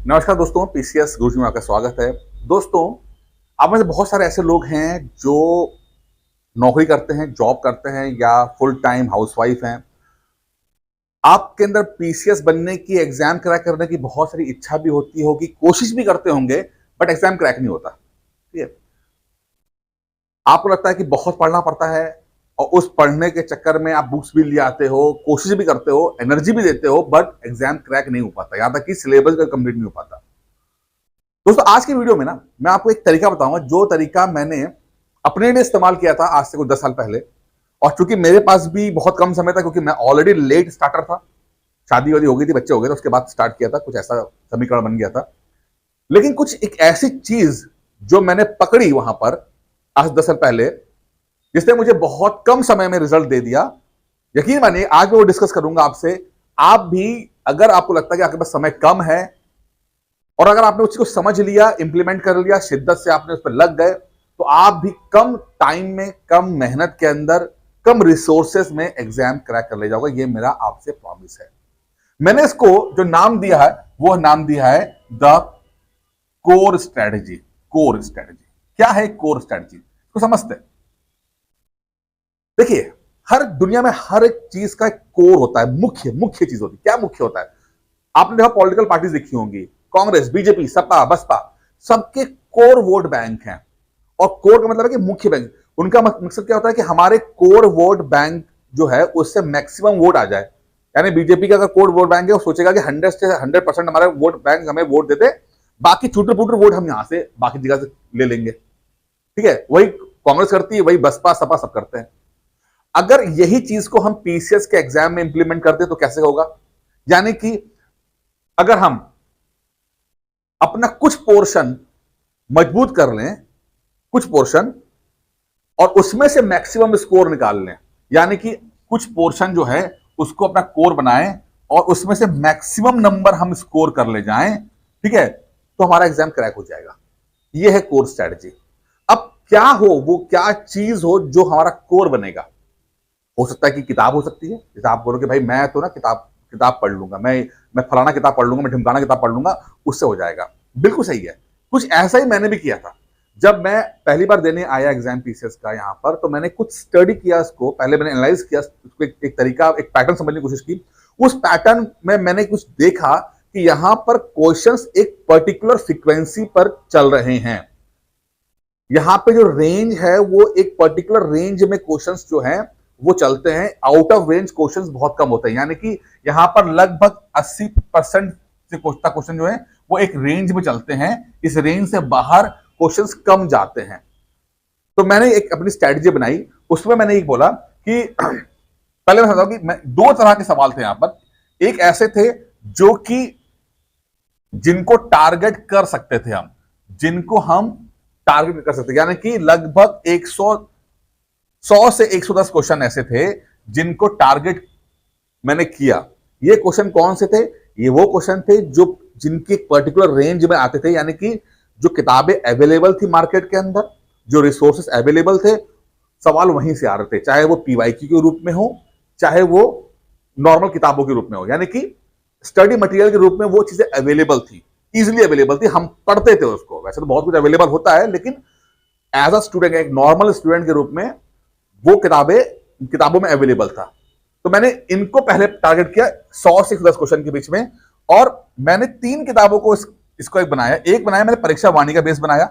नमस्कार दोस्तों, पीसीएस गुरुजी में आपका स्वागत है। दोस्तों, आप में से बहुत सारे ऐसे लोग हैं जो नौकरी करते हैं, जॉब करते हैं या फुल टाइम हाउसवाइफ हैं। आपके अंदर पीसीएस बनने की, एग्जाम क्रैक करने की बहुत सारी इच्छा भी होती होगी, कोशिश भी करते होंगे, बट एग्जाम क्रैक नहीं होता। ठीक है, आपको लगता है कि बहुत पढ़ना पड़ता है और उस पढ़ने के चक्कर में आप बुक्स भी ले आते हो, कोशिश भी करते हो, एनर्जी भी देते हो, बट एग्जाम क्रैक नहीं हो पाता, यहां तक कि सिलेबस का कंप्लीट नहीं हो पाता। दोस्तों, आज की वीडियो में ना मैं आपको एक तरीका बताऊंगा, जो तरीका मैंने अपने लिए इस्तेमाल किया था आज से कुछ 10 साल पहले। और चूंकि मेरे पास भी बहुत कम समय था, क्योंकि मैं ऑलरेडी लेट स्टार्टर था, शादी वादी हो गई थी, बच्चे हो गए थे, उसके बाद स्टार्ट किया था, कुछ ऐसा समीकरण बन गया था। लेकिन कुछ एक ऐसी चीज जो मैंने पकड़ी वहां पर आज 10 साल पहले, जिसने मुझे बहुत कम समय में रिजल्ट दे दिया। यकीन मानिए, आज मैं वो डिस्कस करूंगा आपसे। आप भी, अगर आपको लगता है कि आपके पास समय कम है और अगर आपने उस चीज को समझ लिया, इंप्लीमेंट कर लिया, शिद्दत से आपने उस पर लग गए, तो आप भी कम टाइम में, कम मेहनत के अंदर, कम रिसोर्सेस में एग्जाम क्रैक कर ले जाओगे। ये मेरा आपसे प्रॉमिस है। मैंने इसको जो नाम दिया है, वो नाम दिया है the core strategy. Core strategy क्या है? कोर स्ट्रेटजी को समझते हैं। देखिए, हर दुनिया में हर एक चीज का एक कोर होता है, मुख्य मुख्य चीज होती है। क्या मुख्य होता है? आपने देखा, पॉलिटिकल पार्टीज देखी होंगी, कांग्रेस, बीजेपी, सपा, बसपा, सबके कोर वोट बैंक हैं। और कोर का मतलब है कि मुख्य बैंक। उनका मकसद क्या होता है कि हमारे कोर वोट बैंक जो है उससे मैक्सिमम वोट आ जाए। यानी बीजेपी का अगर कोर वोट बैंक है, वो सोचेगा कि 100 से 100% हमारे वोट बैंक हमें वोट देते, बाकी छूटे फूटे वोट हम यहां से बाकी जगह से ले लेंगे। ठीक है, वही कांग्रेस करती है, वही बसपा, सपा सब करते हैं। अगर यही चीज को हम पीसीएस के एग्जाम में इंप्लीमेंट करते तो कैसे होगा? यानी कि अगर हम अपना कुछ पोर्शन मजबूत कर लें, कुछ पोर्शन, और उसमें से मैक्सिमम स्कोर निकाल लें, यानी कि कुछ पोर्शन जो है उसको अपना कोर बनाएं और उसमें से मैक्सिमम नंबर हम स्कोर कर ले जाएं, ठीक है, तो हमारा एग्जाम क्रैक हो जाएगा। यह है कोर स्ट्रेटजी। अब क्या हो, वो क्या चीज हो जो हमारा कोर बनेगा? हो सकता है कि किताब हो सकती है। जैसे आप बोलो कि भाई मैं तो ना किताब किताब पढ़ लूंगा, मैं फलाना किताब पढ़ लूंगा, मैं ढिमकाना किताब पढ़ लूंगा, उससे हो जाएगा। बिल्कुल सही है। कुछ ऐसा ही मैंने भी किया था। जब मैं पहली बार देने आया एग्जाम पीसीएस का यहाँ पर, तो मैंने कुछ स्टडी किया इसको, पहले मैंने एनालाइज किया उसको, एक तरीका, एक पैटर्न समझने की कोशिश की। उस पैटर्न में मैंने कुछ देखा कि यहाँ पर क्वेश्चंस एक पर्टिकुलर फ्रीक्वेंसी पर चल रहे हैं। यहाँ पे जो रेंज है वो एक पर्टिकुलर रेंज में क्वेश्चंस जो हैं वो चलते हैं। आउट ऑफ रेंज क्वेश्चंस बहुत कम होते हैं। यानी कि यहाँ पर लगभग 80% से क्वेश्चन जो है वो एक रेंज में चलते हैं। इस रेंज से बाहर क्वेश्चंस कम जाते हैं। तो मैंने एक अपनी स्ट्रेटजी बनाई। उसमें मैंने एक बोला कि पहले मैं समझाऊं कि दो तरह के सवाल थे यहाँ पर। एक ऐसे थे जो कि जिनको टारगेट कर सकते थे हम, जिनको हम टारगेट कर सकते, यानी कि लगभग 100 से 110 क्वेश्चन ऐसे थे जिनको टारगेट मैंने किया। ये क्वेश्चन कौन से थे? ये वो क्वेश्चन थे जो जिनकी पर्टिकुलर रेंज में आते थे, यानी कि जो किताबें अवेलेबल थी मार्केट के अंदर, जो रिसोर्सेस अवेलेबल थे, सवाल वहीं से आ रहे थे। चाहे वो पीवाईक्यू के रूप में हो, चाहे वो नॉर्मल किताबों के रूप में हो, यानी कि स्टडी मटेरियल के रूप में वो चीजें अवेलेबल थी, इजिली अवेलेबल थी, हम पढ़ते थे उसको। वैसे तो बहुत कुछ अवेलेबल होता है, लेकिन एज अ स्टूडेंट, एक नॉर्मल स्टूडेंट के रूप में वो किताबों में अवेलेबल था। तो मैंने इनको पहले टारगेट किया 100 से 110 क्वेश्चन के बीच में। और मैंने 3 किताबों को इसको एक बनाया मैंने परीक्षा वाणी का बेस बनाया।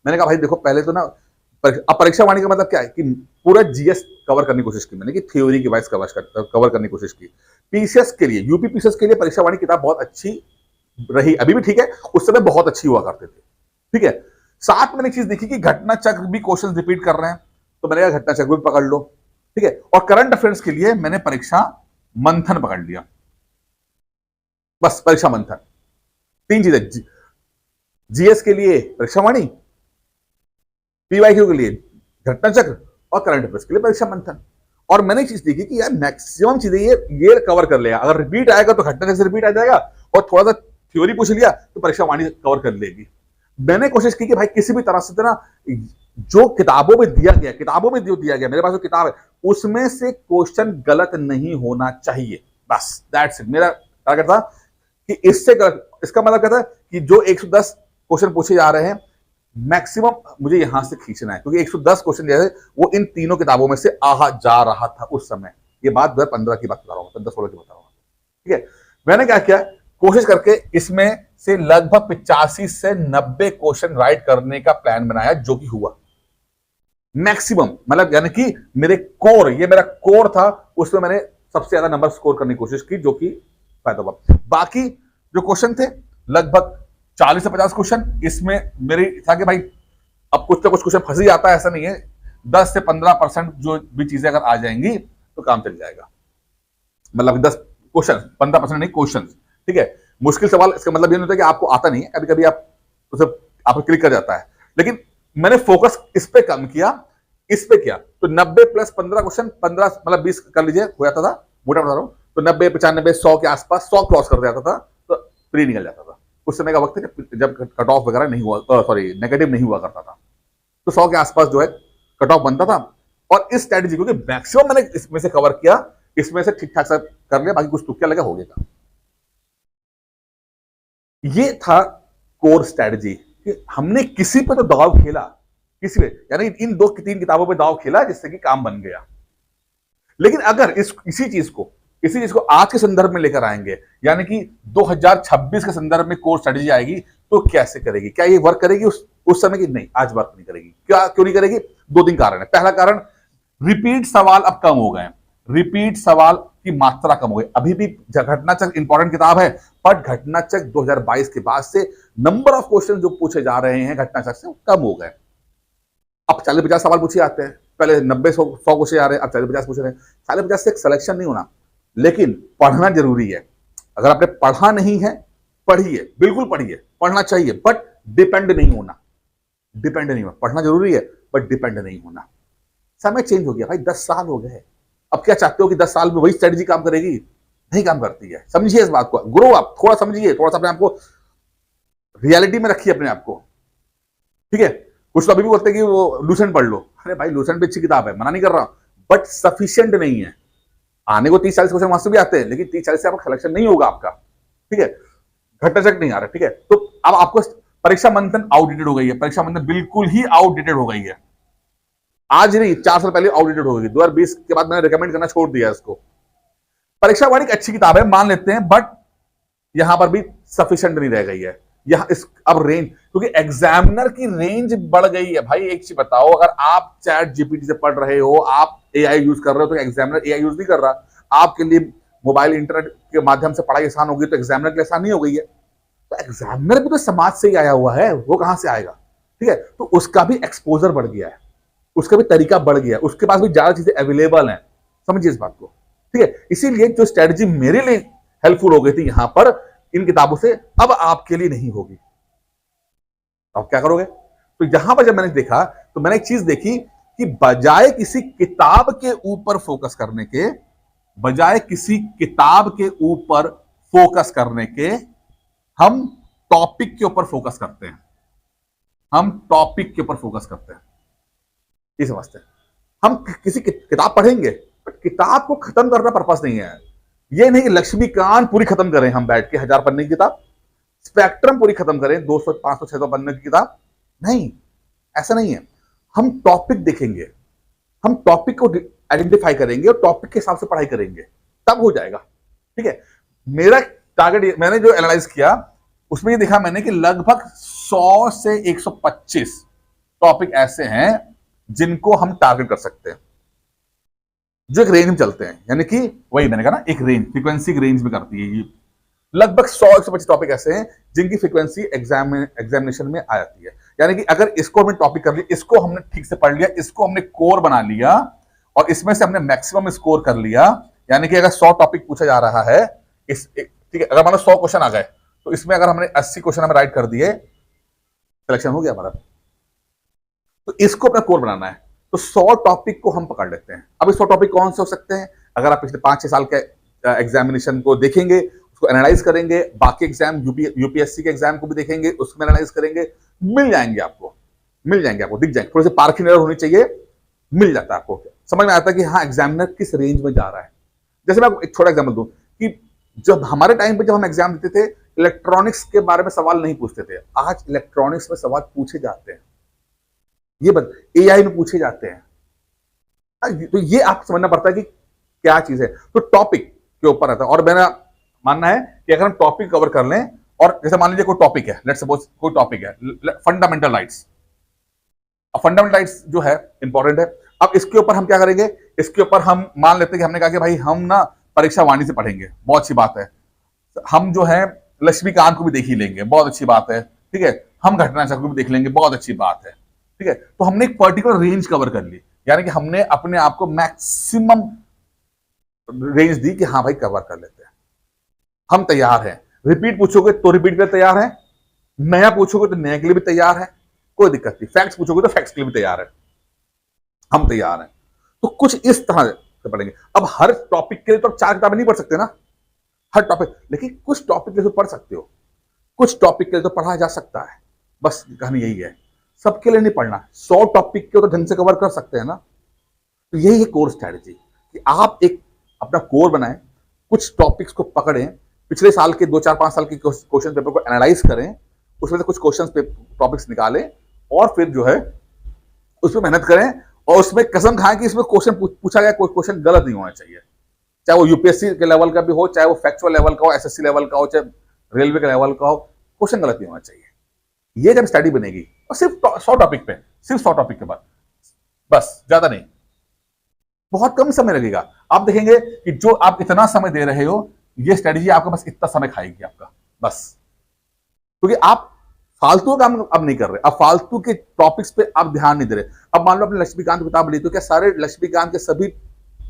मैंने कहा भाई देखो, पहले तो ना अब परीक्षा वाणी का मतलब क्या है कि पूरा जीएस कवर करने की कोशिश की मैंने, कि थ्योरी की वाइज कवर करने की कोशिश की। पीसीएस के लिए, यूपी पीसीएस के लिए परीक्षा वाणी किताब बहुत अच्छी रही, अभी भी ठीक है, उस समय बहुत अच्छी हुआ करते थे। ठीक है, साथ मैंने चीज देखी कि घटना चक्र भी क्वेश्चन रिपीट कर रहे हैं, तो मैंने कहा घटना चक्र भी पकड़ लो। ठीक है, और करंट अफेयर्स के लिए मैंने परीक्षा मंथन पकड़ लिया। बस परीक्षा मंथन, 3 चीजें। जीएस के लिए परीक्षा वाणी, पीवाईक्यू के लिए घटना चक्र, और करंट अफेयर्स के लिए परीक्षा मंथन। और मैंने चीज देखी कि यार मैक्सिमम चीजें ये कवर कर लेगा। अगर रिपीट आएगा तो घटना चक्र से रिपीट आ जाएगा, और थोड़ा सा थ्योरी पूछ लिया तो परीक्षा वाणी कवर कर लेगी। मैंने कोशिश की कि भाई किसी भी तरह से ना, जो किताबों में दिया गया, मेरे पास जो किताब है उसमें से क्वेश्चन गलत नहीं होना चाहिए। बस दैट्स इट। मेरा टारगेट था कि इससे गलत, इसका मतलब कहता है कि जो 110 क्वेश्चन पूछे जा रहे हैं मैक्सिमम मुझे यहां से खींचना है, क्योंकि 110 क्वेश्चन जो है वो इन तीनों किताबों में से आ जा रहा था उस समय। ये बात 2015 की बात बता रहा हूँ, 15-16 की बता रहा हूँ। ठीक है, मैंने क्या किया, कोशिश करके इसमें से लगभग 85 से 90 क्वेश्चन राइट करने का प्लान बनाया, जो कि हुआ मैक्सिमम, मतलब यानी कि मेरे कोर, ये मेरा कोर था, उसमें मैंने सबसे ज्यादा नंबर स्कोर करने की कोशिश की, जो कि फायदा हुआ। बाकी जो क्वेश्चन थे लगभग 40 से 50 क्वेश्चन, इसमें मेरी था कि भाई अब कुछ ना कुछ क्वेश्चन फंस ही आता है, ऐसा नहीं है, 10 से 15% जो भी चीजें अगर आ जाएंगी तो काम चल जाएगा। मतलब 10 क्वेश्चन, 15% नहीं क्वेश्चन। ठीक है, मुश्किल सवाल, इसका मतलब ये नहीं होता कि आपको आता नहीं है, कभी कभी आप उसे आप क्लिक कर जाता है, लेकिन मैंने फोकस इस पे कम किया, इस पे किया, तो 90 प्लस 15 क्वेश्चन, 15 मतलब 20 कर लीजिए, हो जाता था, मोटा बता रहा हूं, तो 90, 95, 100 के आसपास, 100 क्रॉस कर जाता था तो प्री निकल जाता था। उस समय का वक्त है जब कट ऑफ वगैरह नहीं हुआ, सॉरी नेगेटिव नहीं हुआ करता था, तो 100 के आसपास जो है कट ऑफ बनता था। और इस स्ट्रेटेजी को मैक्सिमम मैंने इसमें से कवर किया, इसमें से ठीक ठाक सा कर लिया, बाकी कुछ तुक्का लगा हो गया। ये था कोर स्ट्रेटेजी, हमने किसी पे तो दाव खेला, किसी पे, यानी इन 2-3 किताबों पे दाव खेला जिससे कि काम बन गया। लेकिन अगर इसी चीज को आज के संदर्भ में लेकर आएंगे, यानी कि 2026 के संदर्भ में कोर स्ट्रेटेजी आएगी, तो कैसे करेगी? क्या ये वर्क करेगी उस समय की? नहीं, आज वर्क नहीं करेगी। क्यों नहीं करेगी? 2-3 कारण है। पहला कारण, रिपीट सवाल अब कम हो गए, रिपीट सवाल की मात्रा कम हो गई। अभी भी घटनाचक्र इंपॉर्टेंट किताब है, बट घटनाचक्र 2022 के बाद से नंबर ऑफ क्वेश्चन जो पूछे जा रहे हैं घटनाचक्र से कम हो गए। अब 40-50 सवाल पूछे जाते हैं, पहले 90-100 पूछे जा रहे हैं, अब 40-50 पूछ रहे हैं। 40-50 से एक सिलेक्शन नहीं होना, लेकिन पढ़ना जरूरी है। अगर आपने पढ़ा नहीं है, पढ़िए, बिल्कुल पढ़िए, पढ़ना चाहिए, बट डिपेंड नहीं होना, डिपेंड नहीं होना। पढ़ना जरूरी है बट डिपेंड नहीं होना। समय चेंज हो गया भाई, 10 साल हो गए। अब क्या चाहते हो कि 10 साल में वही स्ट्रेटजी काम करेगी? नहीं काम करती है। समझिए इस बात को, ग्रो अप, थोड़ा समझिए, थोड़ा सा अपने आपको रियलिटी में रखिए अपने आप को। ठीक है, कुछ तो अभी भी बोलते हैं कि वो लूसेंट पढ़ लो। अरे भाई लूसेंट भी अच्छी किताब है, मना नहीं कर रहा, बट सफिशिएंट नहीं है। आने को 30-40 क्वेश्चन वहां से भी आते हैं, लेकिन 30-40 से आपका सिलेक्शन नहीं होगा आपका। ठीक है, घटनाचक्र नहीं आ रहा। ठीक है, तो अब आपको परीक्षा मंथन आउटडेटेड हो गई है, परीक्षा मंथन बिल्कुल ही आउटडेटेड हो गई है। आज नहीं, 4 साल पहले आउटडेटेड हो गई। 2020 के बाद मैंने रिकमेंड करना छोड़ दिया इसको। परीक्षा वाणी एक अच्छी किताब है, मान लेते हैं, बट यहां पर भी सफिशिएंट नहीं रह गई है। यहां इस अब रेंज, क्योंकि एग्जामिनर की रेंज बढ़ गई है भाई। एक चीज बताओ, अगर आप चैट जीपीटी से पढ़ रहे हो, आप एआई यूज कर रहे हो, तो एग्जामिनर एआई यूज नहीं कर रहा। आपके लिए मोबाइल इंटरनेट के माध्यम से पढ़ाई आसान होगी, तो एग्जामिनर के लिए आसान नहीं हो गई है। तो एग्जामिनर भी तो समाज से ही आया हुआ है, वो कहां से आएगा? ठीक है, तो उसका भी एक्सपोजर बढ़ गया है, उसका भी तरीका बढ़ गया है, उसके पास भी ज्यादा चीजें अवेलेबल हैं। समझिए इस बात को। ठीक है, इसीलिए जो स्ट्रेटजी मेरे लिए हेल्पफुल हो गई थी यहां पर इन किताबों से, अब आपके लिए नहीं होगी। अब क्या करोगे? तो यहां पर जब मैंने देखा, तो मैंने एक चीज देखी कि बजाय किसी किताब के ऊपर फोकस करने के, बजाय किसी किताब के ऊपर फोकस करने के, हम टॉपिक के ऊपर फोकस करते हैं। हम टॉपिक के ऊपर फोकस करते हैं, ये समझते हैं। हम किसी किताब पढ़ेंगे, बट किताब को खत्म करना पर्पस नहीं है। ये नहीं कि लक्ष्मीकांत पूरी खत्म करें हम बैठ के 1000 पन्ने की किताब, स्पेक्ट्रम पूरी खत्म करें 200, 500, 600 पन्ने की किताब, नहीं, ऐसा नहीं है। हम टॉपिक देखेंगे, हम टॉपिक को आइडेंटिफाई करेंगे और टॉपिक के हिसाब से पढ़ाई करेंगे, तब हो जाएगा। ठीक है, मेरा टारगेट, मैंने जो एनालाइज किया उसमें ये देखा मैंने कि लगभग 100 से 125 टॉपिक ऐसे हैं जिनको हम टारगेट कर सकते हैं, जो एक रेंज में चलते हैं। यानी कि वही मैंने कहा ना, एक रेंज, फ्रीक्वेंसी रेंज में करती है ये। लगभग 100-125 टॉपिक ऐसे हैं जिनकी फ्रीक्वेंसी एग्जामिनेशन में आ जाती है। यानी कि अगर इसको हमने टॉपिक कर लिया, इसको हमने ठीक से पढ़ लिया, इसको हमने कोर बना लिया और इसमें से हमने मैक्सिमम स्कोर कर लिया, यानी कि अगर 100 टॉपिक पूछा जा रहा है, ठीक है, अगर मान लो 100 क्वेश्चन आ गए, तो इसमें अगर हमने 80 क्वेश्चन हमें राइट कर दिए, सिलेक्शन हो गया हमारा। तो इसको अपना कोर बनाना है, तो 100 टॉपिक को हम पकड़ लेते हैं। अब 100 टॉपिक कौन से हो सकते हैं? अगर आप पिछले 5-6 साल के एग्जामिनेशन को देखेंगे, उसको एनालाइज करेंगे, बाकी एग्जाम यूपीएससी के एग्जाम को भी देखेंगे, उसमें एनालाइज करेंगे, मिल जाएंगे आपको, दिख जाएंगे। थोड़ी सी पार्किंग एरर होनी चाहिए, मिल जाता है आपको, समझ में आता है कि हाँ एग्जामिनर किस रेंज में जा रहा है। जैसे मैं एक छोटा एग्जाम्पल दूं कि जब हमारे टाइम पे जब हम एग्जाम देते थे, इलेक्ट्रॉनिक्स के बारे में सवाल नहीं पूछते थे, आज इलेक्ट्रॉनिक्स में सवाल पूछे जाते हैं, ये एआई में पूछे जाते हैं। तो ये आपको समझना पड़ता है कि क्या चीज है। तो टॉपिक के ऊपर रहता है, और मेरा मानना है कि अगर हम टॉपिक कवर कर लें, और जैसे मान लीजिए कोई टॉपिक है, लेट्स सपोज कोई टॉपिक है फंडामेंटल राइट्स, फंडामेंटल राइट्स जो है इंपॉर्टेंट है। अब इसके ऊपर हम क्या करेंगे, इसके ऊपर हम मान लेते हैं कि हमने कहा कि भाई हम ना परीक्षा वाणी से पढ़ेंगे, बहुत अच्छी बात है। हम जो है लक्ष्मीकांत को भी देख ही लेंगे, बहुत अच्छी बात है, ठीक है। हम घटना चक्र को भी देख लेंगे, बहुत अच्छी बात है, ठीक है। तो हमने एक पर्टिकुलर रेंज कवर कर ली, यानी कि हमने अपने आप को मैक्सिमम रेंज दी कि हाँ भाई कवर कर लेते हैं, हम तैयार हैं। रिपीट पूछोगे तो रिपीट के लिए तैयार है, नया पूछोगे तो नए के लिए भी तैयार है, कोई दिक्कत नहीं। फैक्ट्स पूछोगे तो फैक्ट्स के लिए भी तैयार है, हम तैयार हैं। तो कुछ इस तरह से पढ़ेंगे। अब हर टॉपिक के लिए तो आप 4 किताबें नहीं पढ़ सकते ना, हर टॉपिक, लेकिन कुछ टॉपिक के लिए तो पढ़ सकते हो, कुछ टॉपिक के लिए तो पढ़ा जा सकता है। बस कहानी यही है, सबके लिए नहीं पढ़ना। 100 टॉपिक के तो ढंग से कवर कर सकते हैं ना। तो यही है कोर स्ट्रैटेजी, कि आप एक अपना कोर बनाएं, कुछ टॉपिक्स को पकड़ें, पिछले साल के 2, 4, 5 साल के क्वेश्चन पेपर को एनालाइज करें, उसमें से कुछ क्वेश्चन पे टॉपिक्स निकालें, और फिर जो है उस पर मेहनत करें, और उसमें कसम खाएं कि इसमें क्वेश्चन पूछा गया कोई क्वेश्चन गलत नहीं होना चाहिए, चाहे वो यूपीएससी के लेवल का भी हो, चाहे वो फैक्चुअल लेवल का हो, एसएससी लेवल का हो, चाहे रेलवे के लेवल का हो, क्वेश्चन गलत नहीं होना चाहिए। ये जब स्टडी बनेगी, और सिर्फ 100 टॉपिक पे, सिर्फ 100 टॉपिक के बाद, बस ज्यादा नहीं, बहुत कम समय लगेगा। आप देखेंगे कि जो आप इतना समय दे रहे हो, ये स्ट्रेटेजी आपका बस इतना समय खाएगी आपका, बस। क्योंकि आप फालतू काम अब नहीं कर रहे, अब फालतू के टॉपिक्स पे आप ध्यान नहीं दे रहे। अब मान लो आपने लक्ष्मीकांत किताब ली, तो क्या सारे लक्ष्मीकांत के सभी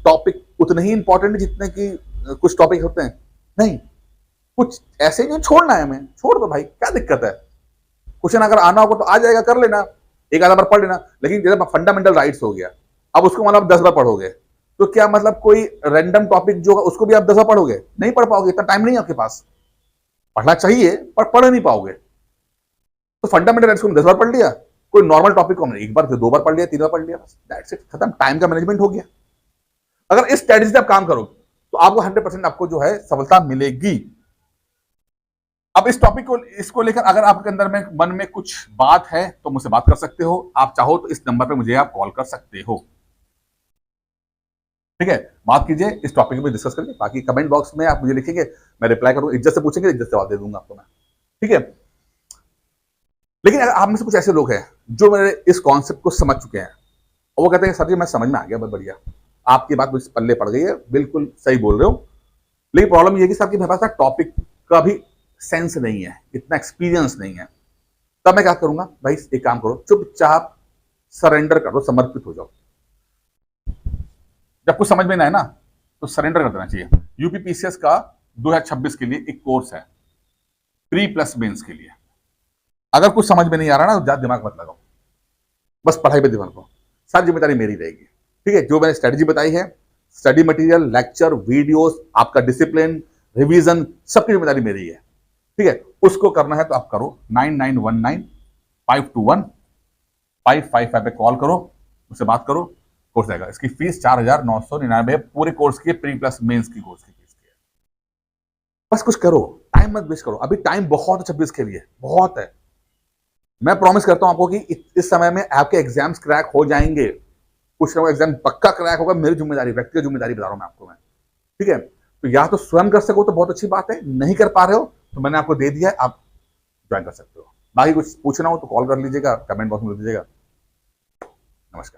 टॉपिक उतने ही इंपॉर्टेंट जितने की कुछ टॉपिक होते हैं? नहीं, कुछ ऐसे जो छोड़ना है, हमें छोड़ दो भाई, क्या दिक्कत है। क्वेश्चन अगर आना होगा तो आ जाएगा, कर लेना, एक आधा बार पढ़ लेना। लेकिन जैसे फंडामेंटल राइट्स हो गया, अब उसको मतलब 10 बार पढ़ोगे, तो क्या मतलब कोई रैंडम टॉपिक जो होगा उसको भी आप 10 बार पढ़ोगे? नहीं पढ़ पाओगे, इतना टाइम नहीं है आपके पास। पढ़ना चाहिए पर पढ़ नहीं पाओगे। तो फंडामेंटल राइट्स को 10 बार पढ़ लिया, कोई नॉर्मल टॉपिक को हमने 1 बार, 2 बार पढ़ लिया, 3 बार पढ़ लिया, बस दैट्स इट, खत्म, टाइम का मैनेजमेंट हो गया। अगर इस स्ट्रेटेजी से आप काम करोगे तो आपको 100% आपको जो है सफलता मिलेगी। अब इस टॉपिक को, इसको लेकर अगर आपके अंदर में मन में कुछ बात है तो मुझसे बात कर सकते हो। आप चाहो तो इस नंबर पे मुझे आप कॉल कर सकते हो, ठीक है। बात कीजिए, इस टॉपिक पे डिस्कस करिए। बाकी कमेंट बॉक्स में आप मुझे लिखेंगे, मैं रिप्लाई करूंगा। इज्जत से पूछेंगे, इज्जत से जवाब दे दूंगा आपको मैं, ठीक है। लेकिन आप में से कुछ ऐसे लोग हैं जो मेरे इस कॉन्सेप्ट को समझ चुके हैं, और वो कहते हैं सर जी मैं समझ में आ गया, बहुत बढ़िया, आपकी बात मुझे पल्ले पड़ गई है, बिल्कुल सही बोल रहे हो। लेकिन प्रॉब्लम ये है कि सर मेरे पास टॉपिक का भी सेंस नहीं है, इतना एक्सपीरियंस नहीं है। तब मैं क्या करूंगा भाई, एक काम करो, चुपचाप सरेंडर कर दो, समर्पित हो जाओ। जब कुछ समझ में ना आए ना तो सरेंडर कर देना चाहिए। यूपीपीसीएस का 2026 के लिए एक कोर्स है, प्री प्लस मेंस के लिए। अगर कुछ समझ में नहीं आ रहा ना तो ज्यादा दिमाग मत लगाओ, बस पढ़ाई पे ध्यान रखो, सारी जिम्मेदारी मेरी रहेगी, ठीक है। जो मैंने स्ट्रेटेजी बताई है, स्टडी मटेरियल, लेक्चर, वीडियोस, आपका डिसिप्लिन, रिवीजन, सबकी जिम्मेदारी मेरी है, ठीक है। उसको करना है तो आप करो, 9919-521-555 पे कॉल करो, मुझसे बात करो, कोर्स आएगा। इसकी फीस 4,999 पूरे कोर्स की, प्री प्लस मेंस की कोर्स की फीस की है। बस कुछ करो, टाइम मत वेस्ट करो, अभी टाइम बहुत है 26 के लिए, बहुत है। मैं प्रॉमिस करता हूं आपको कि इस समय में आपके एग्जाम्स क्रैक हो जाएंगे, कुछ ना कुछ एग्जाम पक्का क्रैक होगा, मेरी जिम्मेदारी, व्यक्तिगत जिम्मेदारी बता रहा हूं मैं आपको, मैं, ठीक है। तो या तो स्वयं कर सको तो बहुत अच्छी बात है, नहीं कर पा रहे हो तो मैंने आपको दे दिया है, आप ज्वाइन कर सकते हो। बाकी कुछ पूछना हो तो कॉल कर लीजिएगा, कमेंट बॉक्स में दे दीजिएगा। नमस्कार।